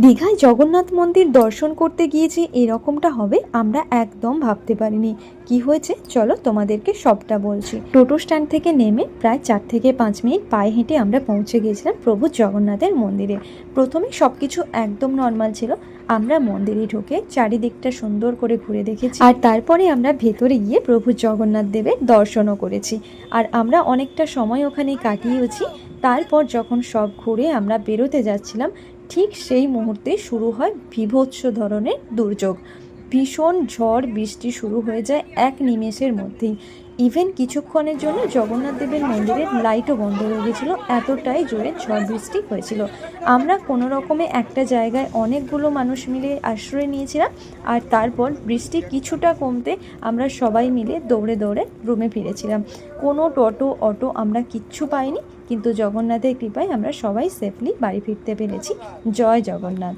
দীঘায় জগন্নাথ মন্দির দর্শন করতে গিয়েছি এরকমটা হবে আমরা একদম ভাবতে পারিনি। কি হয়েছে চলো তোমাদেরকে সবটা বলছি। টোটো স্ট্যান্ড থেকে নেমে প্রায় 4 থেকে 5 মিনিট পায়ে হেঁটে আমরা পৌঁছে গিয়েছিলাম প্রভু জগন্নাথের মন্দিরে। প্রথমে সব কিছু একদম নর্মাল ছিল। আমরা মন্দিরে ঢুকে চারিদিকটা সুন্দর করে ঘুরে দেখেছি, আর তারপরে আমরা ভেতরে গিয়ে প্রভু জগন্নাথ দেবের দর্শনও করেছি। আর আমরা অনেকটা সময় ওখানে কাটিয়েছি। তারপর যখন সব ঘুরে আমরা বেরোতে যাচ্ছিলাম, ঠিক সেই মুহূর্তে শুরু হয় বীভৎস ধরনের দুর্যোগ। ভীষণ ঝড় বৃষ্টি শুরু হয়ে যায় এক নিমেষের মধ্যেই। ইভেন কিছুক্ষণের জন্য জগন্নাথ দেবের মন্দিরের লাইটও বন্ধ হয়ে গেছিলো, এতটাই জোরে ঝড় বৃষ্টি হয়েছিল। আমরা কোনো রকমে একটা জায়গায় অনেকগুলো মানুষ মিলে আশ্রয় নিয়েছিলাম, আর তারপর বৃষ্টি কিছুটা কমতে আমরা সবাই মিলে দৌড়ে দৌড়ে রুমে ফিরেছিলাম। কোনো টোটো অটো আমরা কিচ্ছু পাইনি, কিন্তু জগন্নাথের কৃপায় আমরা সবাই সেফলি বাড়ি ফিরতে পেরেছি। জয় জগন্নাথ।